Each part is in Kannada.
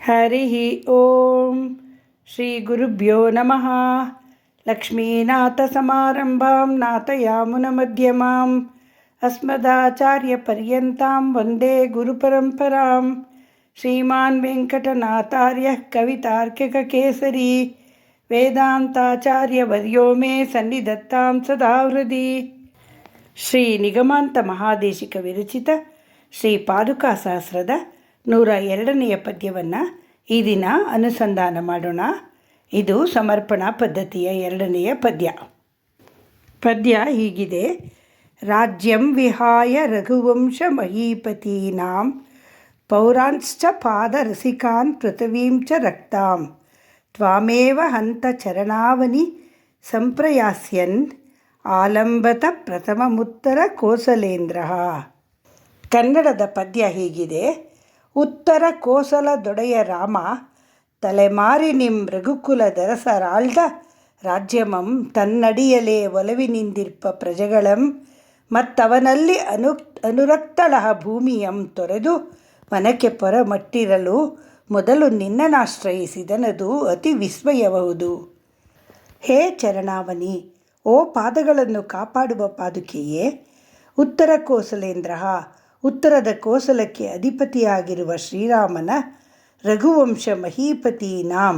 ಹರಿ ಓಂ ಶ್ರೀ ಗುರುಭ್ಯೋ ನಮಃ. ಲಕ್ಷ್ಮೀನಾಥಸಮಾರಂಭಾಂ ನಾಥಯಾಮುನಮಧ್ಯಮಾಂ ಅಸ್ಮದಾಚಾರ್ಯಪರ್ಯಂತಾಂ ವಂದೇ ಗುರುಪರಂಪರಾಂ. ಶ್ರೀಮಾನ್ ವೆಂಕಟನಾಥಾರ್ಯಃ ಕವಿತಾರ್ಕಿಕಕೇಸರಿ ವೇದಾಂತಾಚಾರ್ಯವರ್ಯೋ ಮೇ ಸನ್ನಿಧತ್ತಾಂ ಸದಾ ಹೃದಿ. ಶ್ರೀ ನಿಗಮಾಂತ ಮಹಾದೇಶಿಕ ವಿರಚಿತ ಶ್ರೀ ಪಾದುಕಾ ಸಹಸ್ರದ 102ನೇ ಪದ್ಯವನ್ನು ಈ ದಿನ ಅನುಸಂಧಾನ ಮಾಡೋಣ. ಇದು ಸಮರ್ಪಣಾ ಪದ್ಧತಿಯ 2ನೇ ಪದ್ಯ. ಪದ್ಯ ಹೀಗಿದೆ: ರಾಜ್ಯಂ ವಿಹಾಯ ರಘುವಂಶ ಮಹೀಪತೀನಾಂ ಪೌರಾಂಶ್ಚ ಪಾದರಸಿಕಾನ್ ಪೃಥಿವೀಂ ಚ ರಕ್ತಾಂ ತ್ವಾಮೇವ ಹಂತ ಚರಣಾವನಿ ಸಂಪ್ರಯಾಸ್ಯನ್ ಆಲಂಬತ ಪ್ರಥಮಮುತ್ತರ ಕೋಸಲೇಂದ್ರ. ಕನ್ನಡದ ಪದ್ಯ ಹೀಗಿದೆ: ಉತ್ತರ ಕೋಸಲದೊಡೆಯ ರಾಮ ತಲೆಮಾರಿನಿಂ ರಘುಕುಲದರಸರಾಳ್ದ ರಾಜ್ಯಮಂ ತನ್ನಡಿಯಲೇ ಒಲವಿನಿಂದಿರ್ಪ ಪ್ರಜೆಗಳಂ ಮತ್ತವನಲ್ಲಿ ಅನುರಕ್ತಳಹ ಭೂಮಿಯಂ ತೊರೆದು ಮನಕ್ಕೆ ಪೊರಮಟ್ಟಿರಲು ಮೊದಲು ನಿನ್ನನಾಶ್ರಯಿಸಿದನದು ಅತಿ ವಿಸ್ಮಯಬಹುದು. ಹೇ ಚರಣಾವನಿ, ಓ ಪಾದಗಳನ್ನು ಕಾಪಾಡುವ ಪಾದುಕೆಯೇ, ಉತ್ತರ ಕೋಸಲೇಂದ್ರ, ಉತ್ತರದ ಕೋಸಲಕ್ಕೆ ಅಧಿಪತಿಯಾಗಿರುವ ಶ್ರೀರಾಮನ ರಘುವಂಶ ಮಹೀಪತೀನಾಂ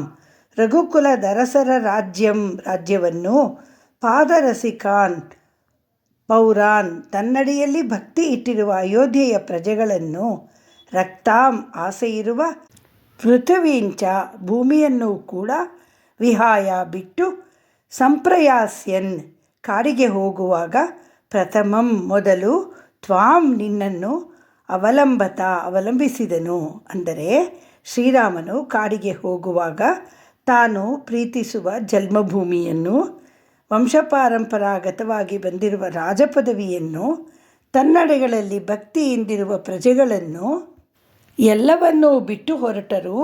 ರಘುಕುಲದರಸರ ರಾಜ್ಯವನ್ನು ಪಾದರಸಿಕಾನ್ ಪೌರಾನ್ ತನ್ನಡಿಯಲ್ಲಿ ಭಕ್ತಿ ಇಟ್ಟಿರುವ ಅಯೋಧ್ಯೆಯ ಪ್ರಜೆಗಳನ್ನು ರಕ್ತಾಂ ಆಸೆಯಿರುವ ಪೃಥ್ವೀಂಚ ಭೂಮಿಯನ್ನು ಕೂಡ ವಿಹಾಯ ಬಿಟ್ಟು ಸಂಪ್ರಯಾಸ್ಯನ್ ಕಾಡಿಗೆ ಹೋಗುವಾಗ ಪ್ರಥಮಂ ಮೊದಲು ತ್ವಾಂ ನಿನ್ನನ್ನು ಅವಲಂಬಿಸಿದನು. ಅಂದರೆ ಶ್ರೀರಾಮನು ಕಾಡಿಗೆ ಹೋಗುವಾಗ ತಾನು ಪ್ರೀತಿಸುವ ಜನ್ಮಭೂಮಿಯನ್ನು, ವಂಶಪಾರಂಪರಾಗತವಾಗಿ ಬಂದಿರುವ ರಾಜಪದವಿಯನ್ನು, ತನ್ನಡೆಗಳಲ್ಲಿ ಭಕ್ತಿಯಿಂದಿರುವ ಪ್ರಜೆಗಳನ್ನು ಎಲ್ಲವನ್ನೂ ಬಿಟ್ಟು ಹೊರಟರೂ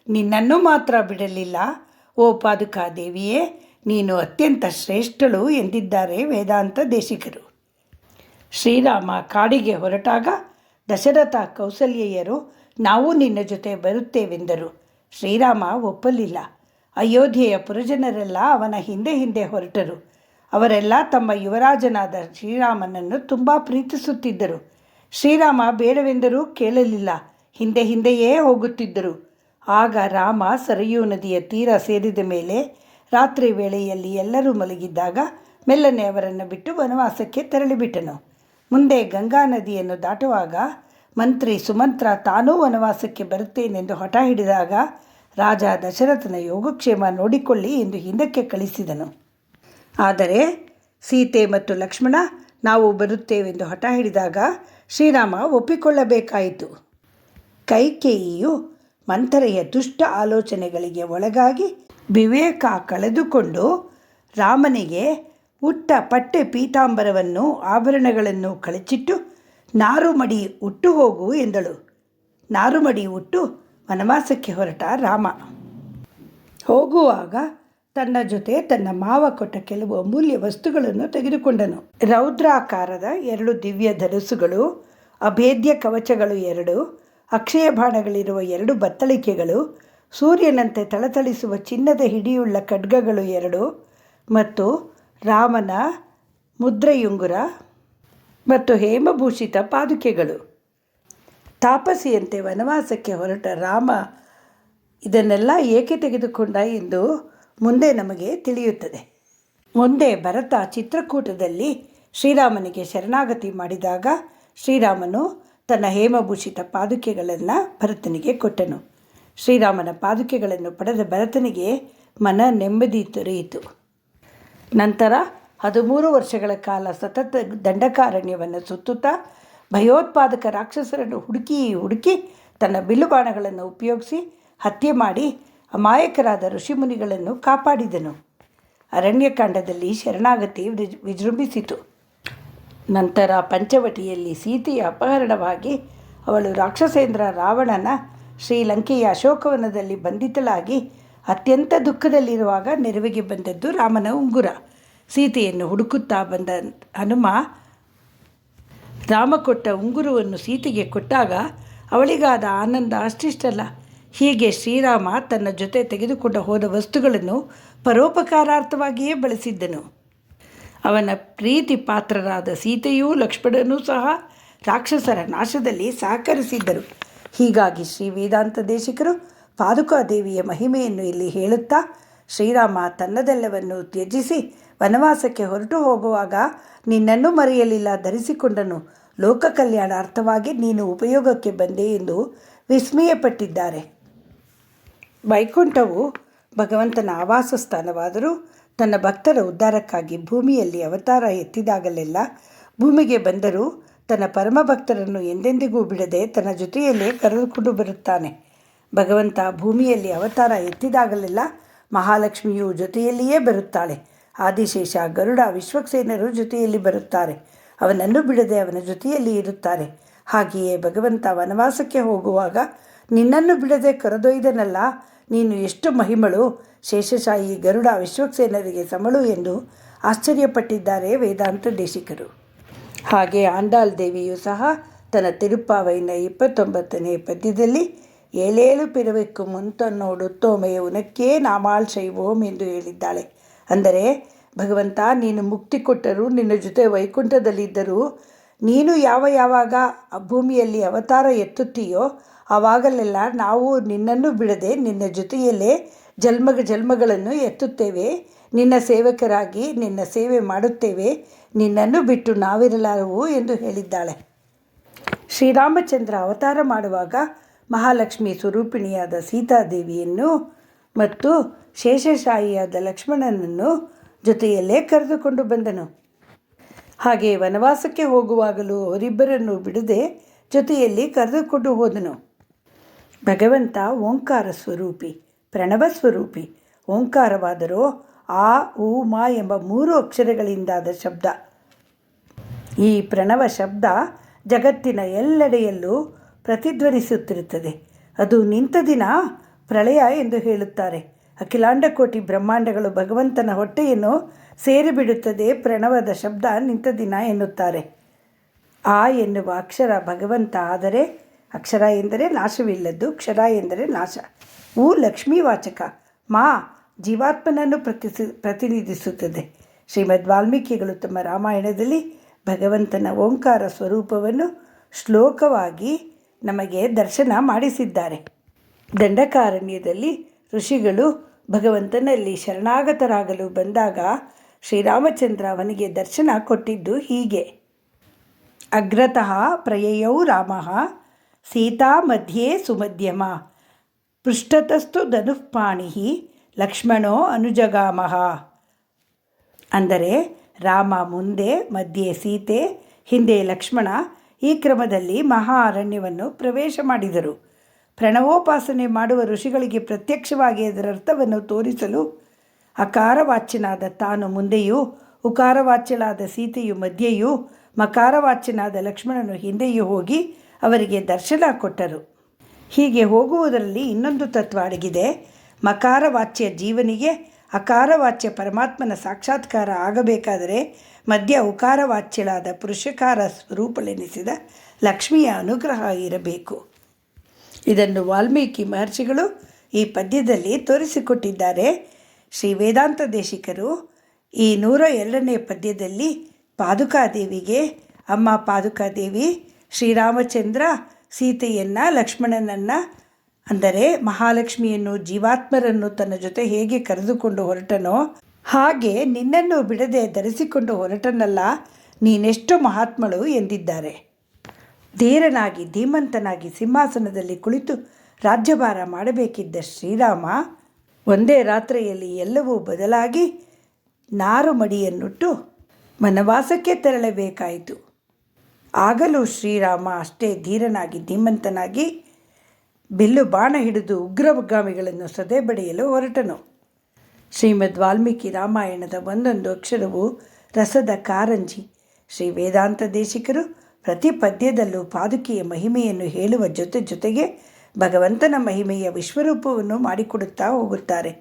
ನಿನ್ನನ್ನು ಮಾತ್ರ ಬಿಡಲಿಲ್ಲ. ಓ ಪಾದುಕಾದೇವಿಯೇ, ನೀನು ಅತ್ಯಂತ ಶ್ರೇಷ್ಠಳು ಎಂದಿದ್ದಾರೆ ವೇದಾಂತ ದೇಶಿಕರು. ಶ್ರೀರಾಮ ಕಾಡಿಗೆ ಹೊರಟಾಗ ದಶರಥ ಕೌಸಲ್ಯೆಯರು ನಾವು ನಿನ್ನ ಜೊತೆ ಬರುತ್ತೇವೆಂದರು. ಶ್ರೀರಾಮ ಒಪ್ಪಲಿಲ್ಲ. ಅಯೋಧ್ಯೆಯ ಪುರಜನರೆಲ್ಲ ಅವನ ಹಿಂದೆ ಹಿಂದೆ ಹೊರಟರು. ಅವರೆಲ್ಲ ತಮ್ಮ ಯುವರಾಜನಾದ ಶ್ರೀರಾಮನನ್ನು ತುಂಬ ಪ್ರೀತಿಸುತ್ತಿದ್ದರು. ಶ್ರೀರಾಮ ಬೇಡವೆಂದರೂ ಕೇಳಲಿಲ್ಲ, ಹಿಂದೆ ಹಿಂದೆಯೇ ಹೋಗುತ್ತಿದ್ದರು. ಆಗ ರಾಮ ಸರಯೂ ನದಿಯ ತೀರ ಸೇರಿದ ಮೇಲೆ ರಾತ್ರಿ ವೇಳೆಯಲ್ಲಿ ಎಲ್ಲರೂ ಮಲಗಿದ್ದಾಗ ಮೆಲ್ಲನೆ ಅವರನ್ನು ಬಿಟ್ಟು ವನವಾಸಕ್ಕೆ ತೆರಳಿಬಿಟ್ಟನು. ಮುಂದೆ ಗಂಗಾ ನದಿಯನ್ನು ದಾಟುವಾಗ ಮಂತ್ರಿ ಸುಮಂತ್ರ ತಾನೂ ವನವಾಸಕ್ಕೆ ಬರುತ್ತೇನೆಂದು ಹಠ ಹಿಡಿದಾಗ ರಾಜ ದಶರಥನ ಯೋಗಕ್ಷೇಮ ನೋಡಿಕೊಳ್ಳಿ ಎಂದು ಹಿಂದಕ್ಕೆ ಕಳಿಸಿದನು. ಆದರೆ ಸೀತೆ ಮತ್ತು ಲಕ್ಷ್ಮಣ ನಾವು ಬರುತ್ತೇವೆಂದು ಹಠ ಹಿಡಿದಾಗ ಶ್ರೀರಾಮ ಒಪ್ಪಿಕೊಳ್ಳಬೇಕಾಯಿತು. ಕೈಕೇಯಿಯು ಮಂಥರೆಯ ದುಷ್ಟ ಆಲೋಚನೆಗಳಿಗೆ ಒಳಗಾಗಿ ವಿವೇಕ ಕಳೆದುಕೊಂಡು ರಾಮನಿಗೆ ಉಟ್ಟ ಪಟ್ಟೆ ಪೀತಾಂಬರವನ್ನು ಆಭರಣಗಳನ್ನು ಕಳಚಿಟ್ಟು ನಾರುಮಡಿ ಉಟ್ಟು ಹೋಗು ಎಂದಳು. ನಾರುಮಡಿ ಉಟ್ಟು ವನವಾಸಕ್ಕೆ ಹೊರಟ ರಾಮ ಹೋಗುವಾಗ ತನ್ನ ಜೊತೆ ತನ್ನ ಮಾವ ಕೊಟ್ಟ ಕೆಲವು ಅಮೂಲ್ಯ ವಸ್ತುಗಳನ್ನು ತೆಗೆದುಕೊಂಡನು. ರೌದ್ರಾಕಾರದ 2 ದಿವ್ಯ ಧನುಸ್ಸುಗಳು, ಅಭೇದ್ಯ ಕವಚಗಳು 2, ಅಕ್ಷಯ ಬಾಣಗಳಿರುವ 2 ಬತ್ತಳಿಕೆಗಳು, ಸೂರ್ಯನಂತೆ ಥಳಥಳಿಸುವ ಚಿನ್ನದ ಹಿಡಿಯುಳ್ಳ ಖಡ್ಗಗಳು 2 ಮತ್ತು ರಾಮನ ಮುದ್ರೆಯುಂಗುರ ಮತ್ತು ಹೇಮಭೂಷಿತ ಪಾದುಕೆಗಳು. ತಾಪಸಿಯಂತೆ ವನವಾಸಕ್ಕೆ ಹೊರಟ ರಾಮ ಇದನ್ನೆಲ್ಲ ಏಕೆ ತೆಗೆದುಕೊಂಡ ಎಂದು ಮುಂದೆ ನಮಗೆ ತಿಳಿಯುತ್ತದೆ. ಮುಂದೆ ಭರತ ಚಿತ್ರಕೂಟದಲ್ಲಿ ಶ್ರೀರಾಮನಿಗೆ ಶರಣಾಗತಿ ಮಾಡಿದಾಗ ಶ್ರೀರಾಮನು ತನ್ನ ಹೇಮಭೂಷಿತ ಪಾದುಕೆಗಳನ್ನು ಭರತನಿಗೆ ಕೊಟ್ಟನು. ಶ್ರೀರಾಮನ ಪಾದುಕೆಗಳನ್ನು ಪಡೆದ ಭರತನಿಗೆ ಮನ ನೆಮ್ಮದಿ ದೊರೆಯಿತು. ನಂತರ 13 ವರ್ಷಗಳ ಕಾಲ ಸತತ ದಂಡಕಾರಣ್ಯವನ್ನು ಸುತ್ತುತ್ತಾ ಭಯೋತ್ಪಾದಕ ರಾಕ್ಷಸರನ್ನು ಹುಡುಕಿ ತನ್ನ ಬಿಲ್ಲುಬಾಣಗಳನ್ನು ಉಪಯೋಗಿಸಿ ಹತ್ಯೆ ಮಾಡಿ ಅಮಾಯಕರಾದ ಋಷಿಮುನಿಗಳನ್ನು ಕಾಪಾಡಿದನು. ಅರಣ್ಯಕಾಂಡದಲ್ಲಿ ಶರಣಾಗತಿ ವಿಜೃಂಭಿಸಿತು. ನಂತರ ಪಂಚವಟಿಯಲ್ಲಿ ಸೀತೆಯ ಅಪಹರಣವಾಗಿ ಅವಳು ರಾಕ್ಷಸೇಂದ್ರ ರಾವಣನ ಶ್ರೀಲಂಕೆಯ ಅಶೋಕವನದಲ್ಲಿ ಬಂಧಿತಳಾಗಿ ಅತ್ಯಂತ ದುಃಖದಲ್ಲಿರುವಾಗ ನೆರವಿಗೆ ಬಂದದ್ದು ರಾಮನ ಉಂಗುರ. ಸೀತೆಯನ್ನು ಹುಡುಕುತ್ತಾ ಬಂದ ಹನುಮ ರಾಮ ಕೊಟ್ಟ ಉಂಗುರವನ್ನು ಸೀತೆಗೆ ಕೊಟ್ಟಾಗ ಅವಳಿಗಾದ ಆನಂದ ಅಷ್ಟಿಷ್ಟಲ್ಲ. ಹೀಗೆ ಶ್ರೀರಾಮ ತನ್ನ ಜೊತೆ ತೆಗೆದುಕೊಂಡು ಹೋದ ವಸ್ತುಗಳನ್ನು ಪರೋಪಕಾರಾರ್ಥವಾಗಿಯೇ ಬಳಸಿದ್ದನು. ಅವನ ಪ್ರೀತಿ ಪಾತ್ರರಾದ ಸೀತೆಯೂ ಲಕ್ಷ್ಮಣನೂ ಸಹ ರಾಕ್ಷಸರ ನಾಶದಲ್ಲಿ ಸಹಕರಿಸಿದ್ದರು. ಹೀಗಾಗಿ ಶ್ರೀ ವೇದಾಂತ ದೇಶಿಕರು ಪಾದುಕಾದೇವಿಯ ಮಹಿಮೆಯನ್ನು ಇಲ್ಲಿ ಹೇಳುತ್ತಾ, ಶ್ರೀರಾಮ ತನ್ನದೆಲ್ಲವನ್ನು ತ್ಯಜಿಸಿ ವನವಾಸಕ್ಕೆ ಹೊರಟು ಹೋಗುವಾಗ ನಿನ್ನನ್ನು ಮರೆಯಲಿಲ್ಲ ಧರಿಸಿಕೊಂಡನು, ಲೋಕ ಕಲ್ಯಾಣಾರ್ಥವಾಗಿ ನೀನು ಉಪಯೋಗಕ್ಕೆ ಬಂದೆ ಎಂದು ವಿಸ್ಮಯಪಟ್ಟಿದ್ದಾರೆ. ವೈಕುಂಠವು ಭಗವಂತನ ಆವಾಸ ಸ್ಥಾನವಾದರೂ ತನ್ನ ಭಕ್ತರ ಉದ್ಧಾರಕ್ಕಾಗಿ ಭೂಮಿಯಲ್ಲಿ ಅವತಾರ ಎತ್ತಿದಾಗಲೆಲ್ಲ ಭೂಮಿಗೆ ಬಂದರೂ ತನ್ನ ಪರಮ ಭಕ್ತರನ್ನು ಎಂದೆಂದಿಗೂ ಬಿಡದೆ ತನ್ನ ಜೊತೆಯಲ್ಲೇ ಕರೆದುಕೊಂಡು ಬರುತ್ತಾನೆ. ಭಗವಂತ ಭೂಮಿಯಲ್ಲಿ ಅವತಾರ ಎತ್ತಿದಾಗಲೆಲ್ಲ ಮಹಾಲಕ್ಷ್ಮಿಯು ಜೊತೆಯಲ್ಲಿಯೇ ಬರುತ್ತಾಳೆ. ಆದಿಶೇಷ, ಗರುಡ, ವಿಶ್ವಕ್ಸೇನರು ಜೊತೆಯಲ್ಲಿ ಬರುತ್ತಾರೆ. ಅವನನ್ನು ಬಿಡದೆ ಅವನ ಜೊತೆಯಲ್ಲಿ ಇರುತ್ತಾರೆ. ಹಾಗೆಯೇ ಭಗವಂತ ವನವಾಸಕ್ಕೆ ಹೋಗುವಾಗ ನಿನ್ನನ್ನು ಬಿಡದೆ ಕರೆದೊಯ್ದನಲ್ಲ, ನೀನು ಎಷ್ಟು ಮಹಿಮಳು, ಶೇಷಶಾಹಿ, ಗರುಡ, ವಿಶ್ವಕ್ಸೇನರಿಗೆ ಸಮಳು ಎಂದು ಆಶ್ಚರ್ಯಪಟ್ಟಿದ್ದಾರೆ ವೇದಾಂತ ದೇಶಿಕರು. ಹಾಗೆ ಆಂಡಾಳ್ ದೇವಿಯು ಸಹ ತನ್ನ ತಿರುಪ್ಪಾವೈನ 29ನೇ ಪದ್ಯದಲ್ಲಿ ಏಳೇಳು ಪಿರವಿಕ್ಕು ಮುಂತನ್ನೋಡುತ್ತೋಮೆಯ ಉನಕ್ಕೇ ನಾಮಾಳ್ ಶೈವೋಂ ಎಂದು ಹೇಳಿದ್ದಾಳೆ. ಅಂದರೆ, ಭಗವಂತ ನೀನು ಮುಕ್ತಿ ಕೊಟ್ಟರೂ ನಿನ್ನ ಜೊತೆ ವೈಕುಂಠದಲ್ಲಿದ್ದರೂ ನೀನು ಯಾವಾಗ ಭೂಮಿಯಲ್ಲಿ ಅವತಾರ ಎತ್ತುತ್ತೀಯೋ ಆವಾಗಲೆಲ್ಲ ನಾವು ನಿನ್ನನ್ನು ಬಿಡದೆ ನಿನ್ನ ಜೊತೆಯಲ್ಲೇ ಜನ್ಮಗಳನ್ನು ಎತ್ತುತ್ತೇವೆ, ನಿನ್ನ ಸೇವಕರಾಗಿ ನಿನ್ನ ಸೇವೆ ಮಾಡುತ್ತೇವೆ, ನಿನ್ನನ್ನು ಬಿಟ್ಟು ನಾವಿರಲಾರವು ಎಂದು ಹೇಳಿದ್ದಾಳೆ. ಶ್ರೀರಾಮಚಂದ್ರ ಅವತಾರ ಮಾಡುವಾಗ ಮಹಾಲಕ್ಷ್ಮಿ ಸ್ವರೂಪಿಣಿಯಾದ ಸೀತಾದೇವಿಯನ್ನು ಮತ್ತು ಶೇಷಶಾಹಿಯಾದ ಲಕ್ಷ್ಮಣನನ್ನು ಜೊತೆಯಲ್ಲೇ ಕರೆದುಕೊಂಡು ಬಂದನು. ಹಾಗೆ ವನವಾಸಕ್ಕೆ ಹೋಗುವಾಗಲೂ ಅವರಿಬ್ಬರನ್ನು ಬಿಡದೆ ಜೊತೆಯಲ್ಲಿ ಕರೆದುಕೊಂಡು ಹೋದನು. ಭಗವಂತ ಓಂಕಾರ ಸ್ವರೂಪಿ, ಪ್ರಣವ ಸ್ವರೂಪಿ. ಓಂಕಾರವಾದರೂ ಆ, ಉ, ಮ ಎಂಬ 3 ಅಕ್ಷರಗಳಿಂದಾದ ಶಬ್ದ. ಈ ಪ್ರಣವ ಶಬ್ದ ಜಗತ್ತಿನ ಎಲ್ಲೆಡೆಯಲ್ಲೂ ಪ್ರತಿಧ್ವನಿಸುತ್ತಿರುತ್ತದೆ. ಅದು ನಿಂತ ದಿನ ಪ್ರಳಯ ಎಂದು ಹೇಳುತ್ತಾರೆ. ಅಖಿಲಾಂಡ ಕೋಟಿ ಬ್ರಹ್ಮಾಂಡಗಳು ಭಗವಂತನ ಹೊಟ್ಟೆಯನ್ನು ಸೇರಿಬಿಡುತ್ತದೆ. ಪ್ರಣವದ ಶಬ್ದ ನಿಂತ ದಿನ ಎನ್ನುತ್ತಾರೆ. ಆ ಎನ್ನುವ ಅಕ್ಷರ ಭಗವಂತ. ಆದರೆ ಅಕ್ಷರ ಎಂದರೆ ನಾಶವಿಲ್ಲದ್ದು, ಕ್ಷರ ಎಂದರೆ ನಾಶ. ಉ ಲಕ್ಷ್ಮೀವಾಚಕ, ಮಾ ಜೀವಾತ್ಮನನ್ನು ಪ್ರತಿನಿಧಿಸುತ್ತದೆ. ಶ್ರೀಮದ್ ವಾಲ್ಮೀಕಿಗಳು ತಮ್ಮ ರಾಮಾಯಣದಲ್ಲಿ ಭಗವಂತನ ಓಂಕಾರ ಸ್ವರೂಪವನ್ನು ಶ್ಲೋಕವಾಗಿ ನಮಗೆ ದರ್ಶನ ಮಾಡಿಸಿದ್ದಾರೆ. ದಂಡಕಾರಣ್ಯದಲ್ಲಿ ಋಷಿಗಳು ಭಗವಂತನಲ್ಲಿ ಶರಣಾಗತರಾಗಲು ಬಂದಾಗ ಶ್ರೀರಾಮಚಂದ್ರ ಅವನಿಗೆ ದರ್ಶನ ಕೊಟ್ಟಿದ್ದು ಹೀಗೆ. ಅಗ್ರತಃ ಪ್ರಯಯೌ ರಾಮಃ ಸೀತಾ ಮಧ್ಯೆ ಸುಮಧ್ಯಮ ಪೃಷ್ಠತಸ್ತು ಧನುಃಪಾಣಿ ಲಕ್ಷ್ಮಣೋ ಅನುಜಗಾಮಃ. ಅಂದರೆ ರಾಮ ಮುಂದೆ, ಮಧ್ಯೆ ಸೀತೆ, ಹಿಂದೆ ಲಕ್ಷ್ಮಣ ಈ ಕ್ರಮದಲ್ಲಿ ಮಹಾ ಅರಣ್ಯವನ್ನು ಪ್ರವೇಶ ಮಾಡಿದರು. ಪ್ರಣವೋಪಾಸನೆ ಮಾಡುವ ಋಷಿಗಳಿಗೆ ಪ್ರತ್ಯಕ್ಷವಾಗಿ ಅದರ ಅರ್ಥವನ್ನು ತೋರಿಸಲು ಅಕಾರವಾಚ್ಯನಾದ ತಾನು ಮುಂದೆಯೂ, ಉಕಾರವಾಚ್ಯಳಾದ ಸೀತೆಯು ಮಧ್ಯೆಯೂ, ಮಕಾರವಾಚ್ಯನಾದ ಲಕ್ಷ್ಮಣನು ಹಿಂದೆಯೂ ಹೋಗಿ ಅವರಿಗೆ ದರ್ಶನ ಕೊಟ್ಟರು. ಹೀಗೆ ಹೋಗುವುದರಲ್ಲಿ ಇನ್ನೊಂದು ತತ್ವ ಅಡಗಿದೆ. ಮಕಾರವಾಚ್ಯ ಜೀವನಿಗೆ ಅಕಾರವಾಚ್ಯ ಪರಮಾತ್ಮನ ಸಾಕ್ಷಾತ್ಕಾರ ಆಗಬೇಕಾದರೆ ಮಧ್ಯ ಉಕಾರವಾಚ್ಯಳಾದ ಪುರುಷಕಾರ ಸ್ವರೂಪಳೆನಿಸಿದ ಲಕ್ಷ್ಮಿಯ ಅನುಗ್ರಹ ಇರಬೇಕು. ಇದನ್ನು ವಾಲ್ಮೀಕಿ ಮಹರ್ಷಿಗಳು ಈ ಪದ್ಯದಲ್ಲಿ ತೋರಿಸಿಕೊಟ್ಟಿದ್ದಾರೆ. ಶ್ರೀ ವೇದಾಂತ ದೇಶಿಕರು ಈ 102ನೇ ಪದ್ಯದಲ್ಲಿ ಪಾದುಕಾದೇವಿಗೆ, ಅಮ್ಮ ಪಾದುಕಾದೇವಿ ಶ್ರೀರಾಮಚಂದ್ರ ಸೀತೆಯನ್ನು, ಲಕ್ಷ್ಮಣನನ್ನು ಅಂದರೆ ಮಹಾಲಕ್ಷ್ಮಿಯನ್ನು, ಜೀವಾತ್ಮರನ್ನು ತನ್ನ ಜೊತೆ ಹೇಗೆ ಕರೆದುಕೊಂಡು ಹೊರಟನೋ ಹಾಗೆ ನಿನ್ನನ್ನು ಬಿಡದೆ ಧರಿಸಿಕೊಂಡು ಹೊರಟನಲ್ಲ, ನೀನೆಷ್ಟು ಮಹಾತ್ಮಳು ಎಂದಿದ್ದಾರೆ. ಧೀರನಾಗಿ ಧೀಮಂತನಾಗಿ ಸಿಂಹಾಸನದಲ್ಲಿ ಕುಳಿತು ರಾಜ್ಯಭಾರ ಮಾಡಬೇಕಿದ್ದ ಶ್ರೀರಾಮ ಒಂದೇ ರಾತ್ರಿಯಲ್ಲಿ ಎಲ್ಲವೂ ಬದಲಾಗಿ ನಾರು ಮಡಿಯನ್ನುಟ್ಟು ವನವಾಸಕ್ಕೆ ತೆರಳಬೇಕಾಯಿತು. ಆಗಲೂ ಶ್ರೀರಾಮ ಅಷ್ಟೇ ಧೀರನಾಗಿ ಧೀಮಂತನಾಗಿ ಬಿಲ್ಲು ಬಾಣ ಹಿಡಿದು ಉಗ್ರಗಾಮಿಗಳನ್ನು ಸದೆಬಡಿಯಲು ಹೊರಟನು. ಶ್ರೀಮದ್ ವಾಲ್ಮೀಕಿ ರಾಮಾಯಣದ ಒಂದೊಂದು ಅಕ್ಷರವು ರಸದ ಕಾರಂಜಿ. ಶ್ರೀ ವೇದಾಂತ ದೇಶಿಕರು ಪ್ರತಿ ಪದ್ಯದಲ್ಲೂ ಪಾದುಕೆಯ ಮಹಿಮೆಯನ್ನು ಹೇಳುವ ಜೊತೆಗೆ ಭಗವಂತನ ಮಹಿಮೆಯ ವಿಶ್ವರೂಪವನ್ನು ಮಾಡಿಕೊಡುತ್ತಾ ಹೋಗುತ್ತಾರೆ.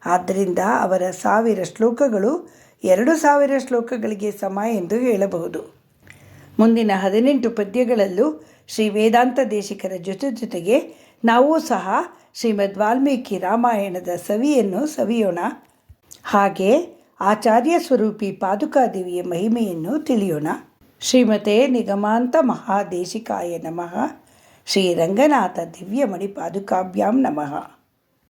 ಆದ್ದರಿಂದ ಅವರ 1000 ಶ್ಲೋಕಗಳು 2000 ಶ್ಲೋಕಗಳಿಗೆ ಸಮ ಎಂದು ಹೇಳಬಹುದು. ಮುಂದಿನ 18 ಪದ್ಯಗಳಲ್ಲೂ ಶ್ರೀ ವೇದಾಂತ ದೇಶಿಕರ ಜೊತೆಗೆ ನಾವು ಸಹ ಶ್ರೀಮದ್ ವಾಲ್ಮೀಕಿ ರಾಮಾಯಣದ ಸವಿಯನ್ನು ಸವಿಯೋಣ. ಹಾಗೆ ಆಚಾರ್ಯ ಸ್ವರೂಪಿ ಪಾದುಕಾದೇವಿಯ ಮಹಿಮೆಯನ್ನು ತಿಳಿಯೋಣ. ಶ್ರೀಮತೆ ನಿಗಮಾಂತ ಮಹಾದೇಶಿಕಾಯ ನಮಃ. ಶ್ರೀರಂಗನಾಥ ದಿವ್ಯಮಣಿ ಪಾದುಕಾಭ್ಯಾಂ ನಮಃ.